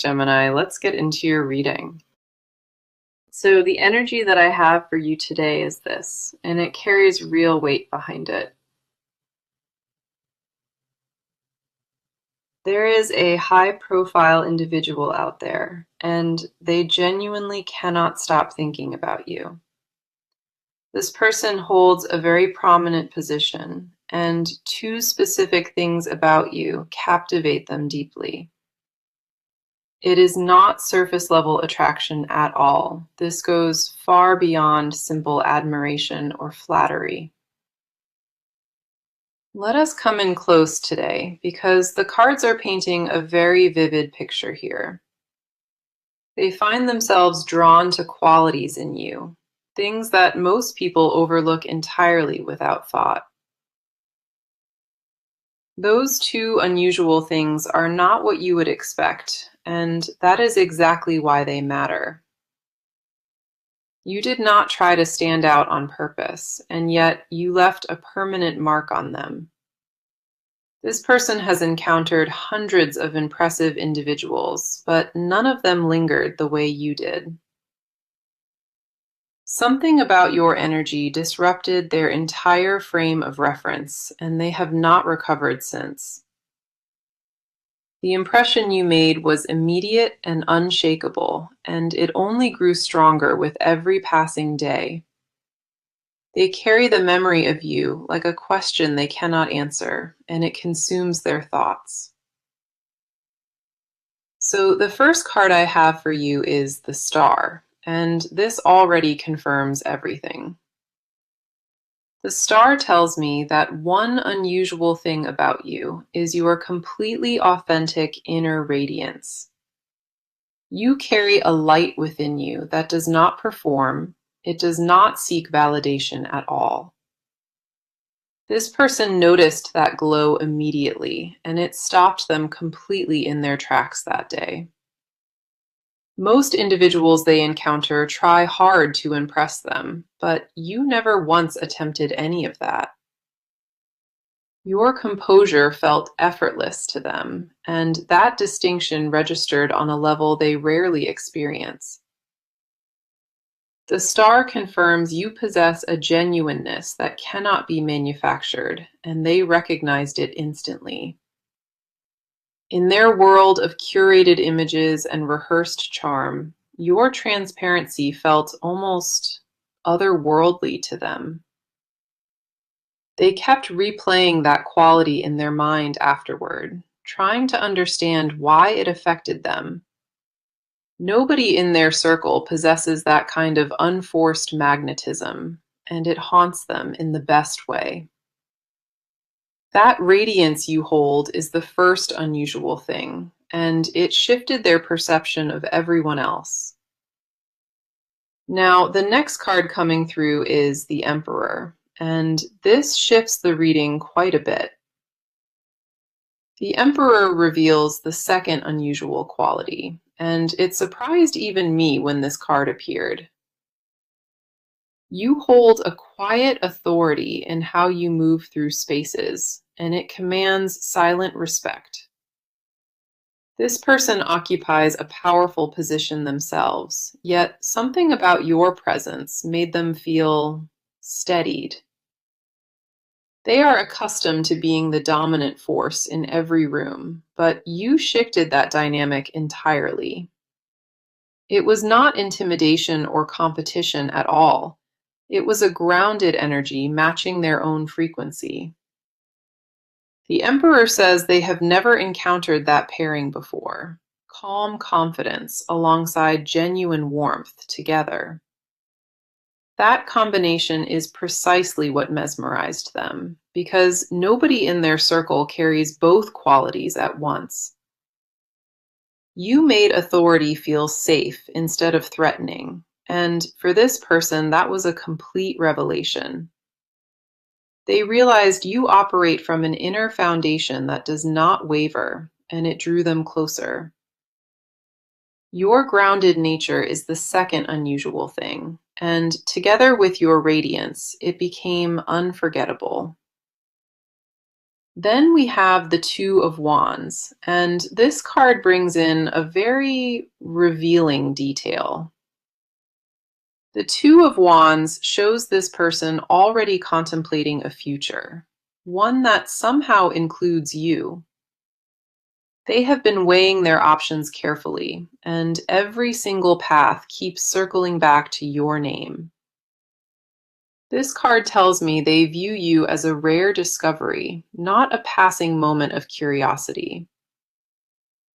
Gemini, let's get into your reading. So, the energy that I have for you today is this, and it carries real weight behind it. There is a high profile individual out there, and they genuinely cannot stop thinking about you. This person holds a very prominent position, and two specific things about you captivate them deeply. It is not surface level attraction at all. This goes far beyond simple admiration or flattery. Let us come in close today because the cards are painting a very vivid picture here. They find themselves drawn to qualities in you, things that most people overlook entirely without thought. Those two unusual things are not what you would expect, and that is exactly why they matter. You did not try to stand out on purpose, and yet you left a permanent mark on them. This person has encountered hundreds of impressive individuals, but none of them lingered the way you did. Something about your energy disrupted their entire frame of reference, and they have not recovered since. The impression you made was immediate and unshakable, and it only grew stronger with every passing day. They carry the memory of you like a question they cannot answer, and it consumes their thoughts. So the first card I have for you is the Star, and this already confirms everything. The Star tells me that one unusual thing about you is your completely authentic inner radiance. You carry a light within you that does not perform, it does not seek validation at all. This person noticed that glow immediately, and it stopped them completely in their tracks that day. Most individuals they encounter try hard to impress them, but you never once attempted any of that. Your composure felt effortless to them, and that distinction registered on a level they rarely experience. The Star confirms you possess a genuineness that cannot be manufactured, and they recognized it instantly. In their world of curated images and rehearsed charm, your transparency felt almost otherworldly to them. They kept replaying that quality in their mind afterward, trying to understand why it affected them. Nobody in their circle possesses that kind of unforced magnetism, and it haunts them in the best way. That radiance you hold is the first unusual thing, and it shifted their perception of everyone else. Now, the next card coming through is the Emperor, and this shifts the reading quite a bit. The Emperor reveals the second unusual quality, and it surprised even me when this card appeared. You hold a quiet authority in how you move through spaces, and it commands silent respect. This person occupies a powerful position themselves, yet something about your presence made them feel steadied. They are accustomed to being the dominant force in every room, but you shifted that dynamic entirely. It was not intimidation or competition at all. It was a grounded energy matching their own frequency. The Emperor says they have never encountered that pairing before. Calm confidence alongside genuine warmth together. That combination is precisely what mesmerized them, because nobody in their circle carries both qualities at once. You made authority feel safe instead of threatening, and for this person, that was a complete revelation. They realized you operate from an inner foundation that does not waver, and it drew them closer. Your grounded nature is the second unusual thing, and together with your radiance, it became unforgettable. Then we have the Two of Wands, and this card brings in a very revealing detail. The Two of Wands shows this person already contemplating a future, one that somehow includes you. They have been weighing their options carefully, and every single path keeps circling back to your name. This card tells me they view you as a rare discovery, not a passing moment of curiosity.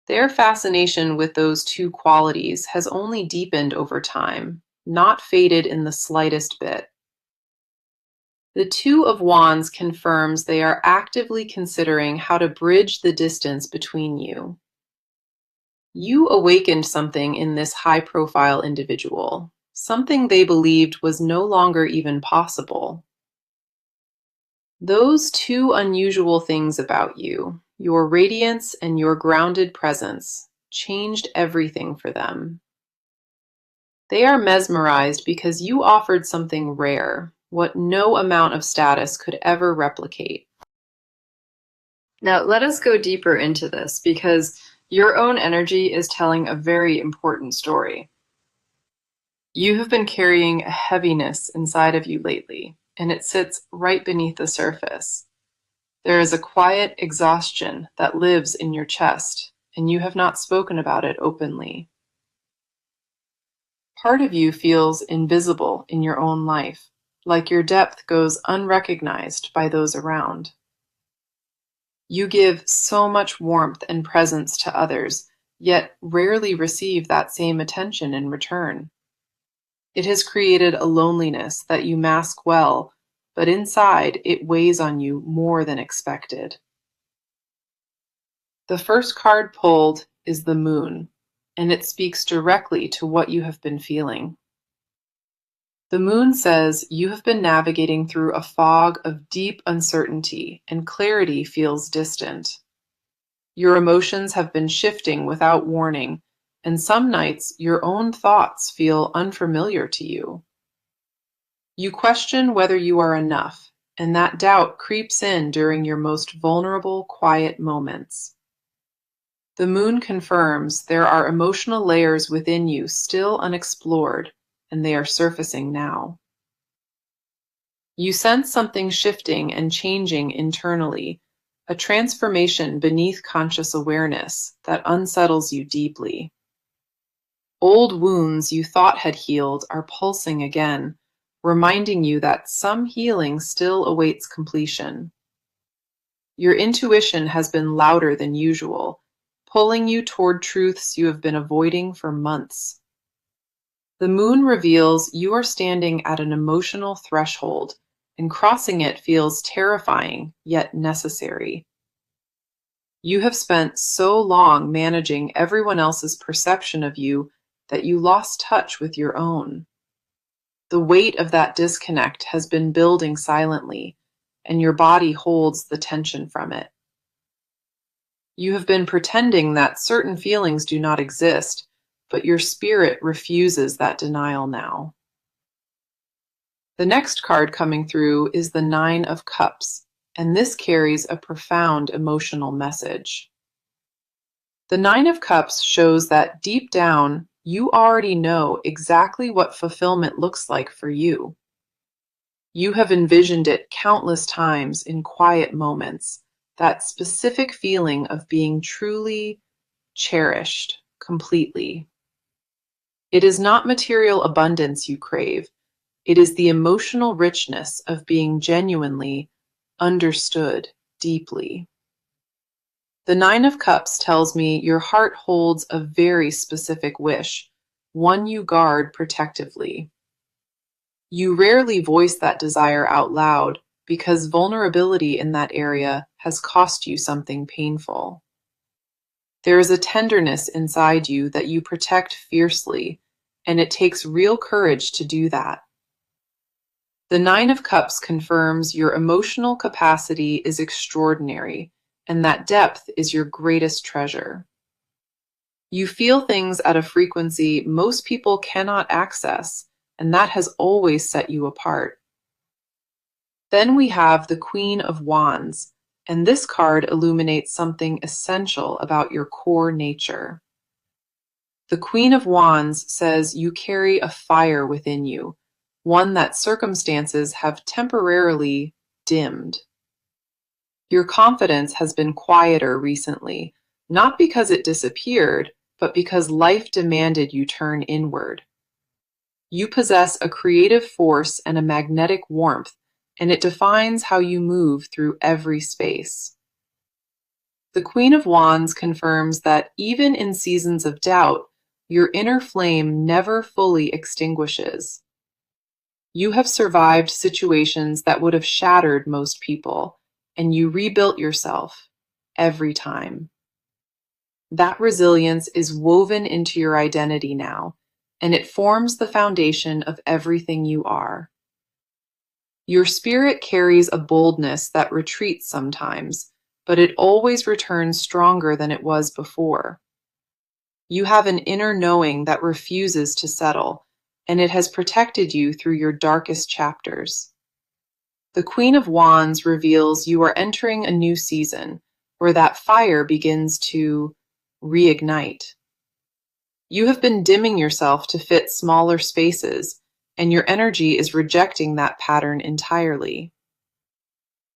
Their fascination with those two qualities has only deepened over time, not faded in the slightest bit. The Two of Wands confirms they are actively considering how to bridge the distance between you. You awakened something in this high-profile individual, something they believed was no longer even possible. Those two unusual things about you, your radiance and your grounded presence, changed everything for them. They are mesmerized because you offered something rare, what no amount of status could ever replicate. Now, let us go deeper into this because your own energy is telling a very important story. You have been carrying a heaviness inside of you lately, and it sits right beneath the surface. There is a quiet exhaustion that lives in your chest, and you have not spoken about it openly. Part of you feels invisible in your own life, like your depth goes unrecognized by those around. You give so much warmth and presence to others, yet rarely receive that same attention in return. It has created a loneliness that you mask well, but inside it weighs on you more than expected. The first card pulled is the Moon, and it speaks directly to what you have been feeling. The Moon says you have been navigating through a fog of deep uncertainty, and clarity feels distant. Your emotions have been shifting without warning, and some nights your own thoughts feel unfamiliar to you. You question whether you are enough, and that doubt creeps in during your most vulnerable, quiet moments. The Moon confirms there are emotional layers within you still unexplored, and they are surfacing now. You sense something shifting and changing internally, a transformation beneath conscious awareness that unsettles you deeply. Old wounds you thought had healed are pulsing again, reminding you that some healing still awaits completion. Your intuition has been louder than usual, pulling you toward truths you have been avoiding for months. The Moon reveals you are standing at an emotional threshold, and crossing it feels terrifying yet necessary. You have spent so long managing everyone else's perception of you that you lost touch with your own. The weight of that disconnect has been building silently, and your body holds the tension from it. You have been pretending that certain feelings do not exist, but your spirit refuses that denial now. The next card coming through is the Nine of Cups, and this carries a profound emotional message. The Nine of Cups shows that deep down, you already know exactly what fulfillment looks like for you. You have envisioned it countless times in quiet moments, that specific feeling of being truly cherished completely. It is not material abundance you crave. It is the emotional richness of being genuinely understood deeply. The Nine of Cups tells me your heart holds a very specific wish, one you guard protectively. You rarely voice that desire out loud because vulnerability in that area has cost you something painful. There is a tenderness inside you that you protect fiercely, and it takes real courage to do that. The Nine of Cups confirms your emotional capacity is extraordinary, and that depth is your greatest treasure. You feel things at a frequency most people cannot access, and that has always set you apart. Then we have the Queen of Wands, And this card illuminates something essential about your core nature. The Queen of Wands says you carry a fire within you, one that circumstances have temporarily dimmed. Your confidence has been quieter recently, not because it disappeared, but because life demanded you turn inward. You possess a creative force and a magnetic warmth, and it defines how you move through every space. The Queen of Wands confirms that even in seasons of doubt, your inner flame never fully extinguishes. You have survived situations that would have shattered most people, and you rebuilt yourself every time. That resilience is woven into your identity now, and it forms the foundation of everything you are. Your spirit carries a boldness that retreats sometimes, but it always returns stronger than it was before. You have an inner knowing that refuses to settle, and it has protected you through your darkest chapters. The Queen of Wands reveals you are entering a new season where that fire begins to reignite. You have been dimming yourself to fit smaller spaces, and your energy is rejecting that pattern entirely.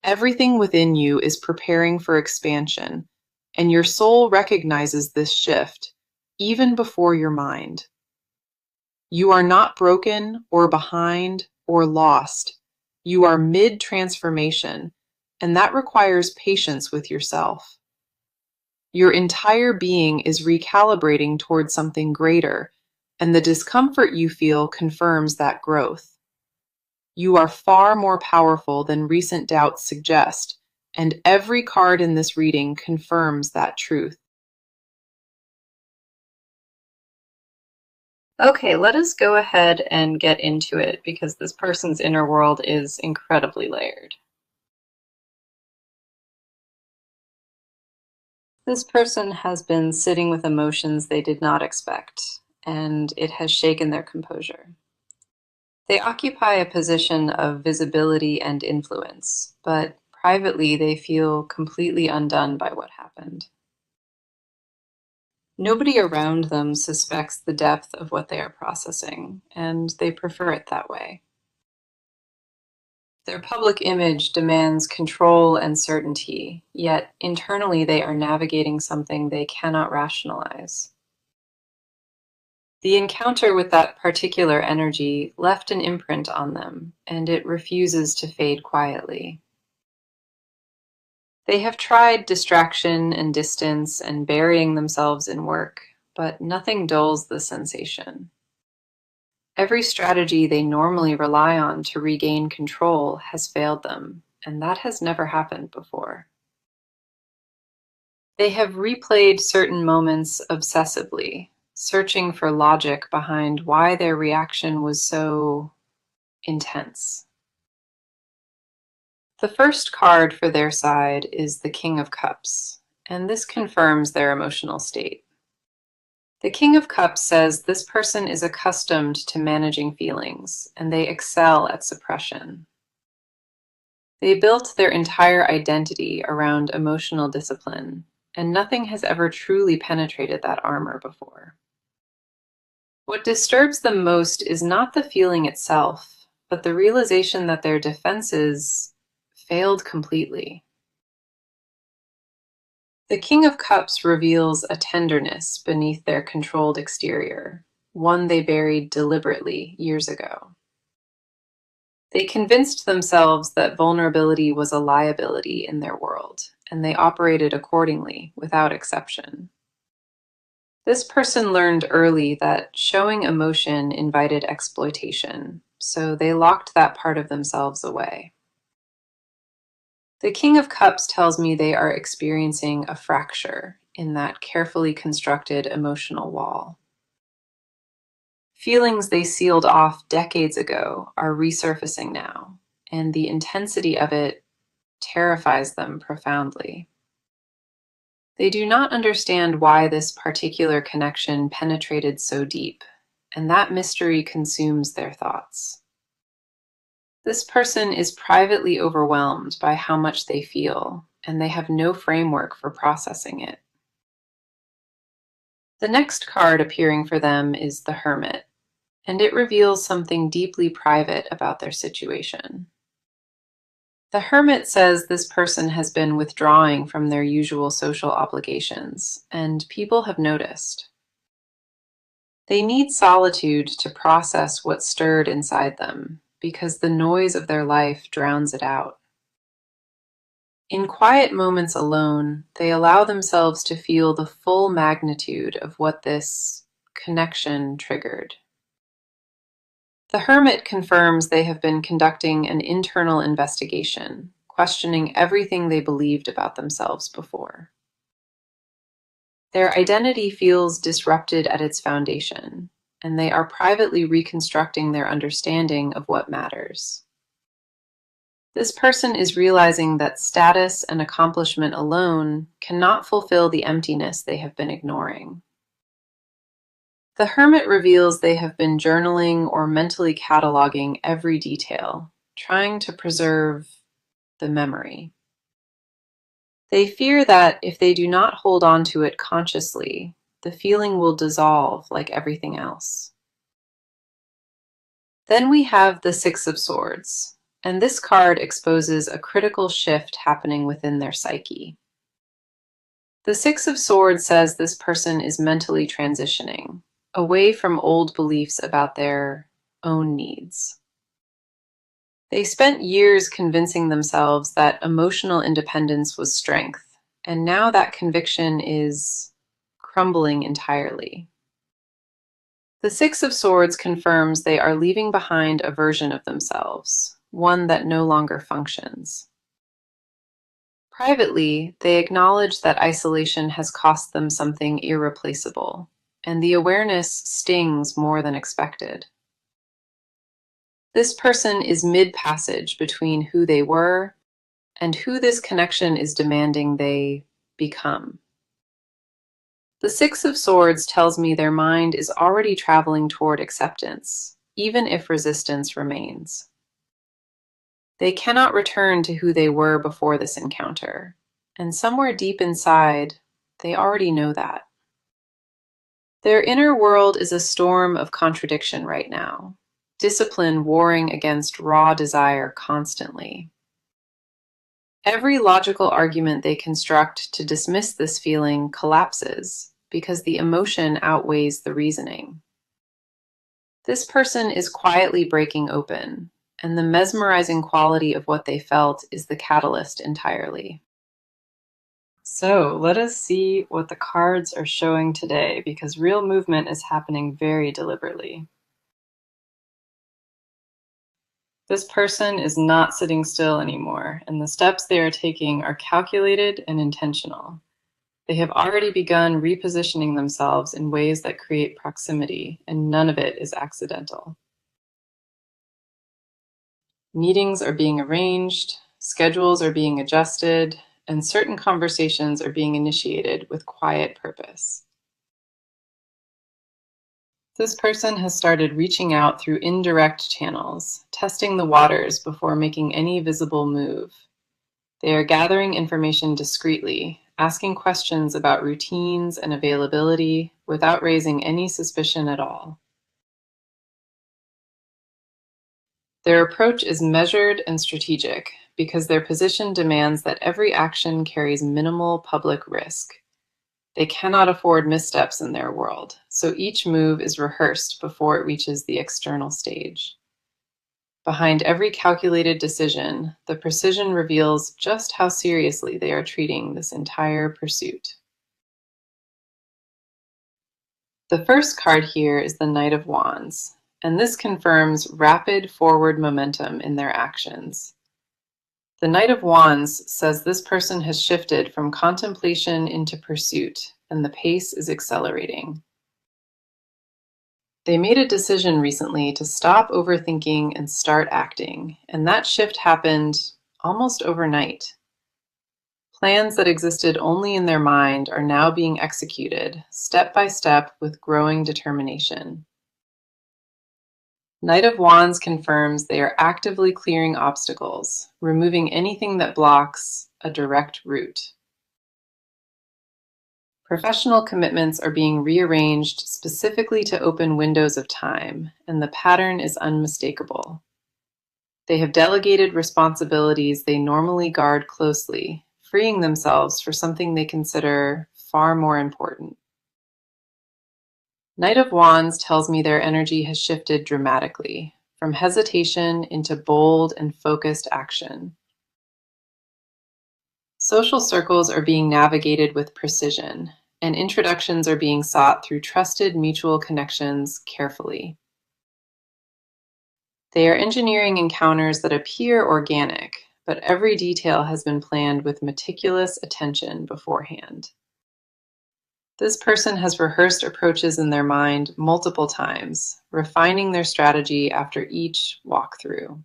Everything within you is preparing for expansion, and your soul recognizes this shift, even before your mind. You are not broken or behind or lost. You are mid-transformation, and that requires patience with yourself. Your entire being is recalibrating towards something greater, and the discomfort you feel confirms that growth. You are far more powerful than recent doubts suggest, and every card in this reading confirms that truth. Okay, let us go ahead and get into it because this person's inner world is incredibly layered. This person has been sitting with emotions they did not expect, and it has shaken their composure. They occupy a position of visibility and influence, but privately they feel completely undone by what happened. Nobody around them suspects the depth of what they are processing, and they prefer it that way. Their public image demands control and certainty, yet internally they are navigating something they cannot rationalize. The encounter with that particular energy left an imprint on them, and it refuses to fade quietly. They have tried distraction and distance and burying themselves in work, but nothing dulls the sensation. Every strategy they normally rely on to regain control has failed them, and that has never happened before. They have replayed certain moments obsessively, searching for logic behind why their reaction was so intense. The first card for their side is the King of Cups, and this confirms their emotional state. The King of Cups says this person is accustomed to managing feelings, and they excel at suppression. They built their entire identity around emotional discipline, and nothing has ever truly penetrated that armor before. What disturbs them most is not the feeling itself, but the realization that their defenses failed completely. The King of Cups reveals a tenderness beneath their controlled exterior, one they buried deliberately years ago. They convinced themselves that vulnerability was a liability in their world, and they operated accordingly, without exception. This person learned early that showing emotion invited exploitation, so they locked that part of themselves away. The King of Cups tells me they are experiencing a fracture in that carefully constructed emotional wall. Feelings they sealed off decades ago are resurfacing now, and the intensity of it terrifies them profoundly. They do not understand why this particular connection penetrated so deep, and that mystery consumes their thoughts. This person is privately overwhelmed by how much they feel, and they have no framework for processing it. The next card appearing for them is the Hermit, and it reveals something deeply private about their situation. The Hermit says this person has been withdrawing from their usual social obligations, and people have noticed. They need solitude to process what stirred inside them, because the noise of their life drowns it out. In quiet moments alone, they allow themselves to feel the full magnitude of what this connection triggered. The Hermit confirms they have been conducting an internal investigation, questioning everything they believed about themselves before. Their identity feels disrupted at its foundation, and they are privately reconstructing their understanding of what matters. This person is realizing that status and accomplishment alone cannot fulfill the emptiness they have been ignoring. The Hermit reveals they have been journaling or mentally cataloging every detail, trying to preserve the memory. They fear that if they do not hold on to it consciously, the feeling will dissolve like everything else. Then we have the Six of Swords, and this card exposes a critical shift happening within their psyche. The Six of Swords says this person is mentally transitioning away from old beliefs about their own needs. They spent years convincing themselves that emotional independence was strength, and now that conviction is crumbling entirely. The Six of Swords confirms they are leaving behind a version of themselves, one that no longer functions. Privately, they acknowledge that isolation has cost them something irreplaceable, and the awareness stings more than expected. This person is mid-passage between who they were and who this connection is demanding they become. The Six of Swords tells me their mind is already traveling toward acceptance, even if resistance remains. They cannot return to who they were before this encounter, and somewhere deep inside, they already know that. Their inner world is a storm of contradiction right now, discipline warring against raw desire constantly. Every logical argument they construct to dismiss this feeling collapses because the emotion outweighs the reasoning. This person is quietly breaking open, and the mesmerizing quality of what they felt is the catalyst entirely. So let us see what the cards are showing today, because real movement is happening very deliberately. This person is not sitting still anymore, and the steps they are taking are calculated and intentional. They have already begun repositioning themselves in ways that create proximity, and none of it is accidental. Meetings are being arranged, schedules are being adjusted, and certain conversations are being initiated with quiet purpose. This person has started reaching out through indirect channels, testing the waters before making any visible move. They are gathering information discreetly, asking questions about routines and availability without raising any suspicion at all. Their approach is measured and strategic because their position demands that every action carries minimal public risk. They cannot afford missteps in their world, so each move is rehearsed before it reaches the external stage. Behind every calculated decision, the precision reveals just how seriously they are treating this entire pursuit. The first card here is the Knight of Wands, and this confirms rapid forward momentum in their actions. The Knight of Wands says this person has shifted from contemplation into pursuit, and the pace is accelerating. They made a decision recently to stop overthinking and start acting, and that shift happened almost overnight. Plans that existed only in their mind are now being executed, step by step, with growing determination. Knight of Wands confirms they are actively clearing obstacles, removing anything that blocks, a direct route. Professional commitments are being rearranged specifically to open windows of time, and the pattern is unmistakable. They have delegated responsibilities they normally guard closely, freeing themselves for something they consider far more important. Knight of Wands tells me their energy has shifted dramatically, from hesitation into bold and focused action. Social circles are being navigated with precision, and introductions are being sought through trusted mutual connections carefully. They are engineering encounters that appear organic, but every detail has been planned with meticulous attention beforehand. This person has rehearsed approaches in their mind multiple times, refining their strategy after each walkthrough.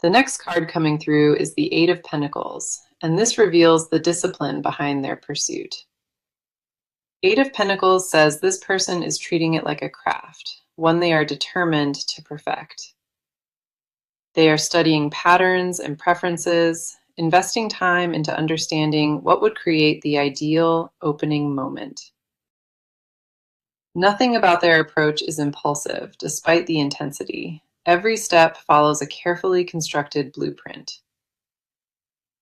The next card coming through is the Eight of Pentacles, and this reveals the discipline behind their pursuit. Eight of Pentacles says this person is treating it like a craft, one they are determined to perfect. They are studying patterns and preferences, investing time into understanding what would create the ideal opening moment. Nothing about their approach is impulsive, despite the intensity. Every step follows a carefully constructed blueprint.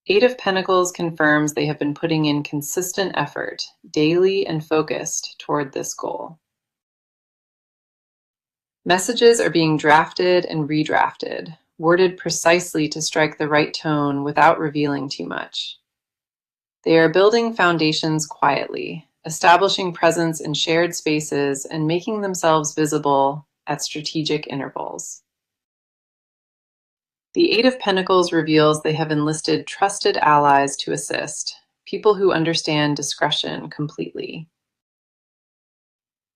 Eight of Pentacles confirms they have been putting in consistent effort, daily and focused, toward this goal. Messages are being drafted and redrafted, worded precisely to strike the right tone without revealing too much. They are building foundations quietly, establishing presence in shared spaces and making themselves visible at strategic intervals. The Eight of Pentacles reveals they have enlisted trusted allies to assist, people who understand discretion completely.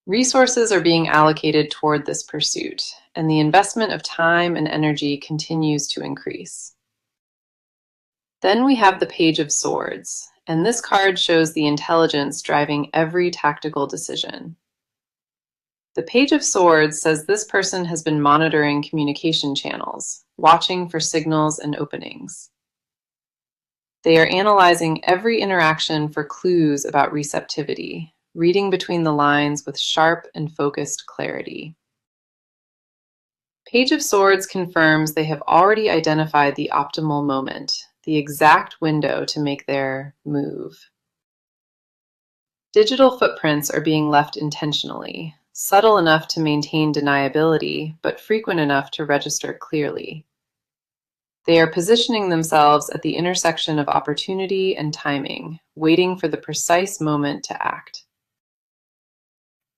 Resources are being allocated toward this pursuit, and the investment of time and energy continues to increase. Then we have the Page of Swords, and this card shows the intelligence driving every tactical decision. The Page of Swords says this person has been monitoring communication channels, watching for signals and openings. They are analyzing every interaction for clues about receptivity, reading between the lines with sharp and focused clarity. Page of Swords confirms they have already identified the optimal moment, the exact window to make their move. Digital footprints are being left intentionally, subtle enough to maintain deniability, but frequent enough to register clearly. They are positioning themselves at the intersection of opportunity and timing, waiting for the precise moment to act.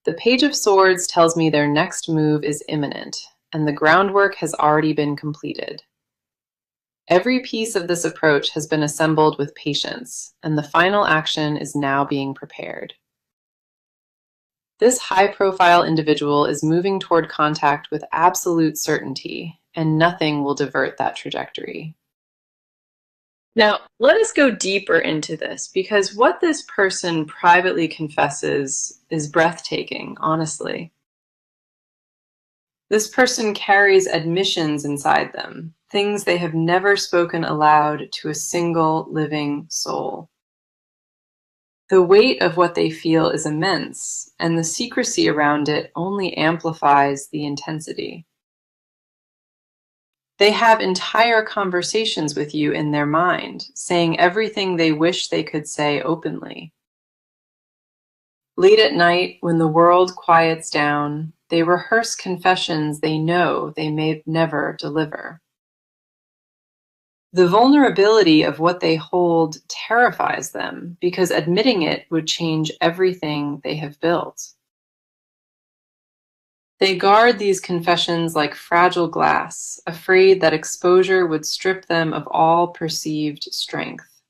The Page of Swords tells me their next move is imminent, and the groundwork has already been completed. Every piece of this approach has been assembled with patience, and the final action is now being prepared. This high-profile individual is moving toward contact with absolute certainty, and nothing will divert that trajectory. Now, let us go deeper into this, because what this person privately confesses is breathtaking, honestly. This person carries admissions inside them, things they have never spoken aloud to a single living soul. The weight of what they feel is immense, and the secrecy around it only amplifies the intensity. They have entire conversations with you in their mind, saying everything they wish they could say openly. Late at night, when the world quiets down, they rehearse confessions they know they may never deliver. The vulnerability of what they hold terrifies them because admitting it would change everything they have built. They guard these confessions like fragile glass, afraid that exposure would strip them of all perceived strength.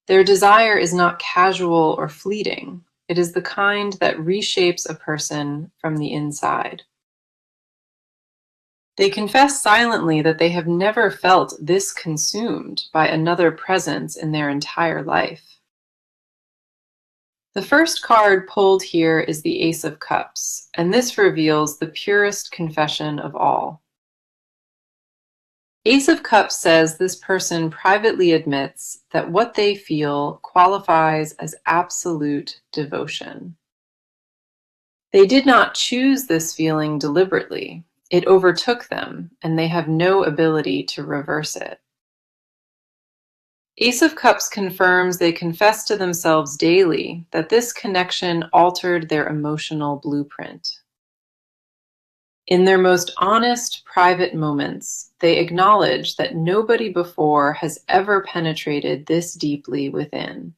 Their desire is not casual or fleeting. It is the kind that reshapes a person from the inside. They confess silently that they have never felt this consumed by another presence in their entire life. The first card pulled here is the Ace of Cups, and this reveals the purest confession of all. Ace of Cups says this person privately admits that what they feel qualifies as absolute devotion. They did not choose this feeling deliberately. It overtook them, and they have no ability to reverse it. Ace of Cups confirms they confess to themselves daily that this connection altered their emotional blueprint. In their most honest, private moments, they acknowledge that nobody before has ever penetrated this deeply within.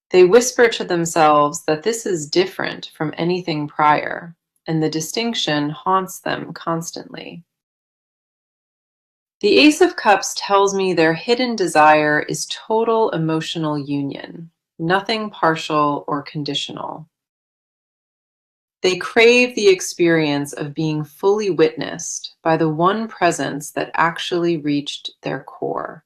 They whisper to themselves that this is different from anything prior, and the distinction haunts them constantly. The Ace of Cups tells me their hidden desire is total emotional union, nothing partial or conditional. They crave the experience of being fully witnessed by the one presence that actually reached their core.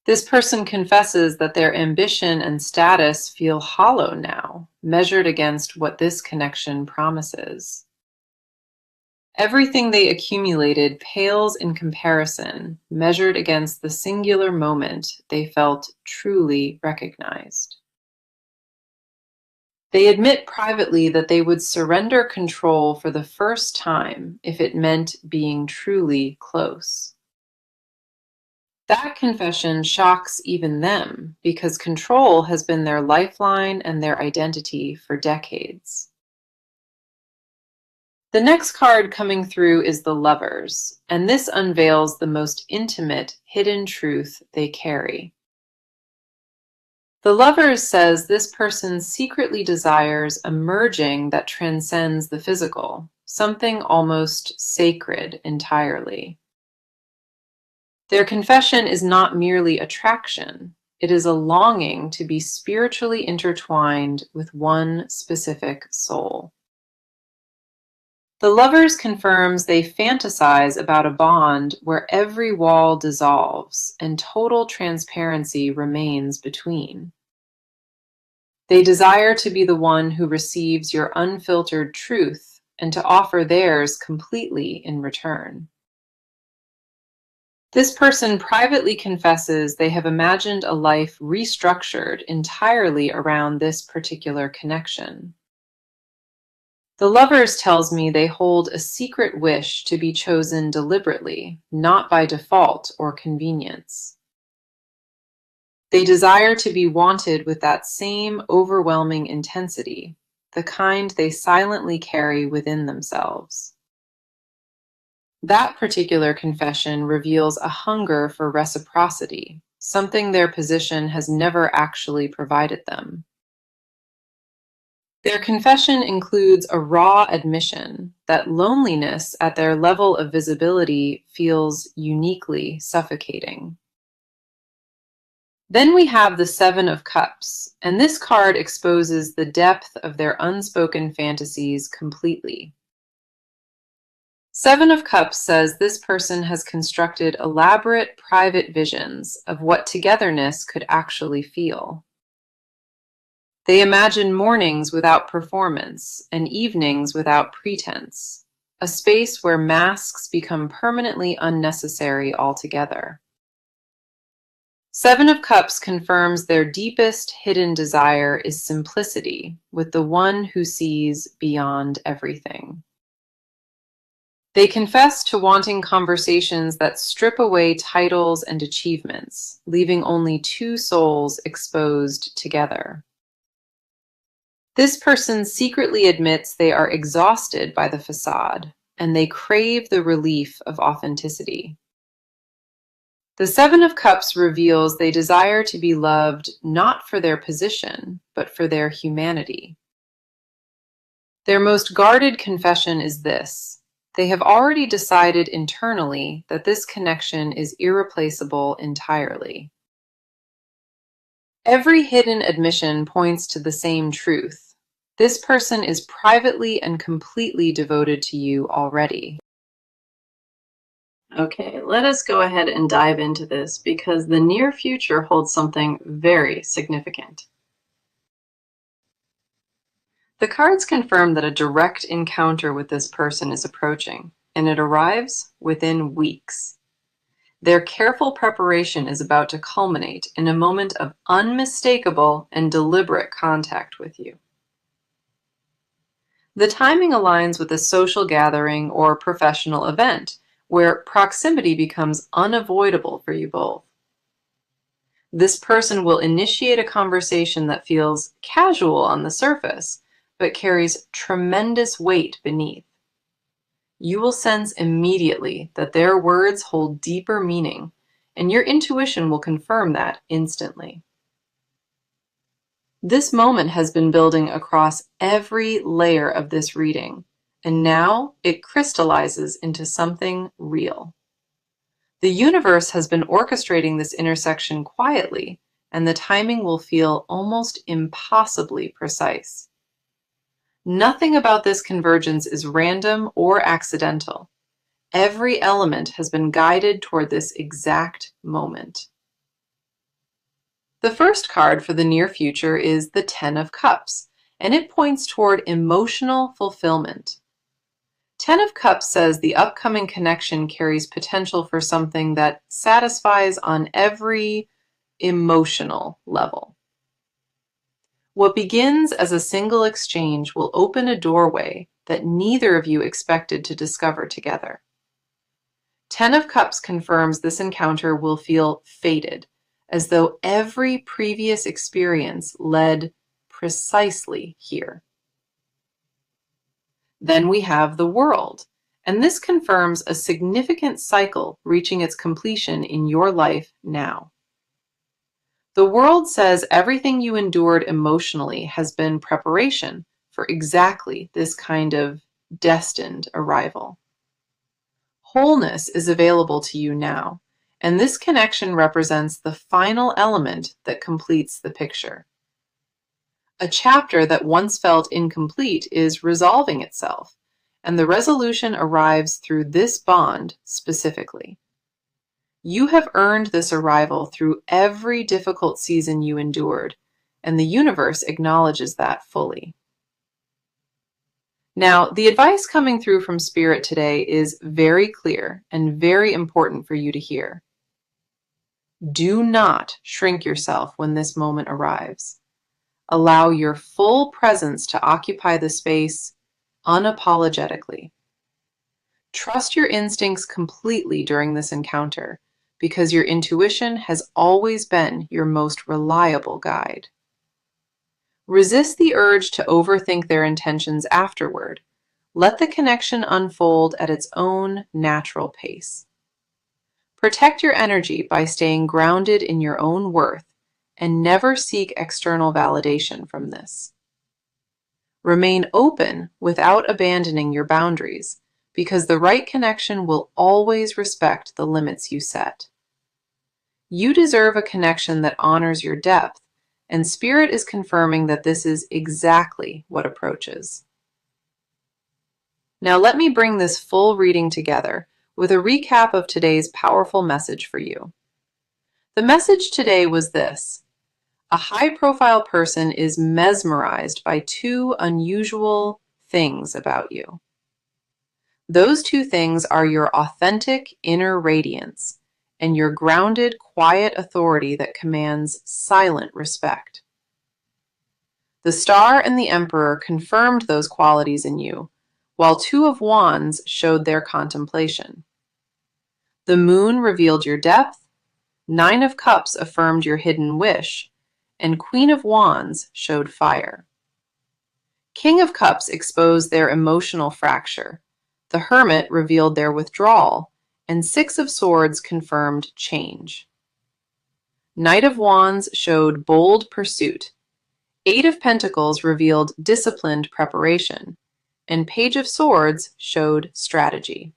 This person confesses that their ambition and status feel hollow now, measured against what this connection promises. Everything they accumulated pales in comparison, measured against the singular moment they felt truly recognized. They admit privately that they would surrender control for the first time if it meant being truly close. That confession shocks even them because control has been their lifeline and their identity for decades. The next card coming through is the Lovers, and this unveils the most intimate, hidden truth they carry. The Lovers says this person secretly desires a merging that transcends the physical, something almost sacred entirely. Their confession is not merely attraction, it is a longing to be spiritually intertwined with one specific soul. The Lovers confirms they fantasize about a bond where every wall dissolves and total transparency remains between. They desire to be the one who receives your unfiltered truth and to offer theirs completely in return. This person privately confesses they have imagined a life restructured entirely around this particular connection. The Lovers tells me they hold a secret wish to be chosen deliberately, not by default or convenience. They desire to be wanted with that same overwhelming intensity, the kind they silently carry within themselves. That particular confession reveals a hunger for reciprocity, something their position has never actually provided them. Their confession includes a raw admission that loneliness at their level of visibility feels uniquely suffocating. Then we have the Seven of Cups, and this card exposes the depth of their unspoken fantasies completely. Seven of Cups says this person has constructed elaborate private visions of what togetherness could actually feel. They imagine mornings without performance and evenings without pretense, a space where masks become permanently unnecessary altogether. Seven of Cups confirms their deepest hidden desire is simplicity with the one who sees beyond everything. They confess to wanting conversations that strip away titles and achievements, leaving only two souls exposed together. This person secretly admits they are exhausted by the facade, and they crave the relief of authenticity. The Seven of Cups reveals they desire to be loved not for their position, but for their humanity. Their most guarded confession is this: they have already decided internally that this connection is irreplaceable entirely. Every hidden admission points to the same truth. This person is privately and completely devoted to you already. Okay, let us go ahead and dive into this because the near future holds something very significant. The cards confirm that a direct encounter with this person is approaching, and it arrives within weeks. Their careful preparation is about to culminate in a moment of unmistakable and deliberate contact with you. The timing aligns with a social gathering or professional event where proximity becomes unavoidable for you both. This person will initiate a conversation that feels casual on the surface, but carries tremendous weight beneath. You will sense immediately that their words hold deeper meaning, and your intuition will confirm that instantly. This moment has been building across every layer of this reading, and now it crystallizes into something real. The universe has been orchestrating this intersection quietly, and the timing will feel almost impossibly precise. Nothing about this convergence is random or accidental. Every element has been guided toward this exact moment. The first card for the near future is the Ten of Cups, and it points toward emotional fulfillment. Ten of Cups says the upcoming connection carries potential for something that satisfies on every emotional level. What begins as a single exchange will open a doorway that neither of you expected to discover together. Ten of Cups confirms this encounter will feel fated, as though every previous experience led precisely here. Then we have the World, and this confirms a significant cycle reaching its completion in your life now. The World says everything you endured emotionally has been preparation for exactly this kind of destined arrival. Wholeness is available to you now, and this connection represents the final element that completes the picture. A chapter that once felt incomplete is resolving itself, and the resolution arrives through this bond specifically. You have earned this arrival through every difficult season you endured, and the universe acknowledges that fully. Now, the advice coming through from Spirit today is very clear and very important for you to hear. Do not shrink yourself when this moment arrives. Allow your full presence to occupy the space unapologetically. Trust your instincts completely during this encounter, because your intuition has always been your most reliable guide. Resist the urge to overthink their intentions afterward. Let the connection unfold at its own natural pace. Protect your energy by staying grounded in your own worth and never seek external validation from this. Remain open without abandoning your boundaries, because the right connection will always respect the limits you set. You deserve a connection that honors your depth, and Spirit is confirming that this is exactly what approaches. Now let me bring this full reading together with a recap of today's powerful message for you. The message today was this: a high-profile person is mesmerized by two unusual things about you. Those two things are your authentic inner radiance and your grounded, quiet authority that commands silent respect. The Star and the Emperor confirmed those qualities in you, while Two of Wands showed their contemplation. The Moon revealed your depth, Nine of Cups affirmed your hidden wish, and Queen of Wands showed fire. King of Cups exposed their emotional fracture, the Hermit revealed their withdrawal, and Six of Swords confirmed change. Knight of Wands showed bold pursuit, Eight of Pentacles revealed disciplined preparation, and Page of Swords showed strategy.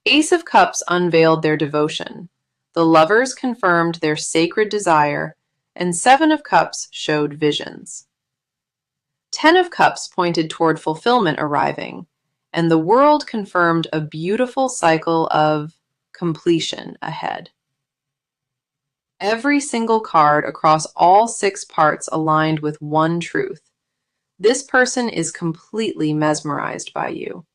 Ace of Cups unveiled their devotion, the Lovers confirmed their sacred desire, and Seven of Cups showed visions. Ten of Cups pointed toward fulfillment arriving, and the World confirmed a beautiful cycle of completion ahead. Every single card across all six parts aligned with one truth: this person is completely mesmerized by you.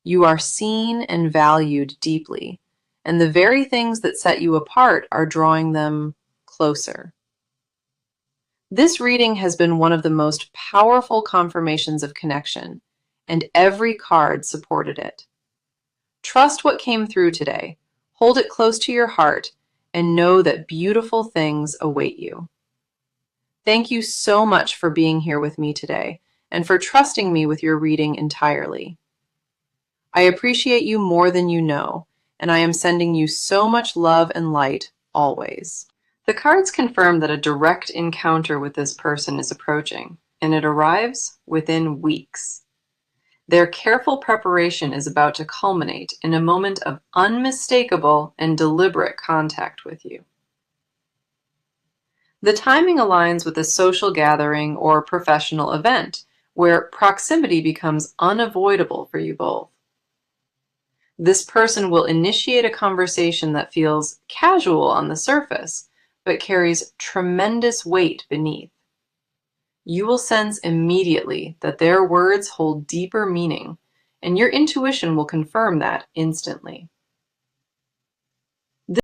You are seen and valued deeply, and the very things that set you apart are drawing them closer. This reading has been one of the most powerful confirmations of connection, and every card supported it. Trust what came through today, hold it close to your heart, and know that beautiful things await you. Thank you so much for being here with me today and for trusting me with your reading entirely. I appreciate you more than you know, and I am sending you so much love and light always. The cards confirm that a direct encounter with this person is approaching, and it arrives within weeks. Their careful preparation is about to culminate in a moment of unmistakable and deliberate contact with you. The timing aligns with a social gathering or professional event where proximity becomes unavoidable for you both. This person will initiate a conversation that feels casual on the surface, but carries tremendous weight beneath. You will sense immediately that their words hold deeper meaning, and your intuition will confirm that instantly.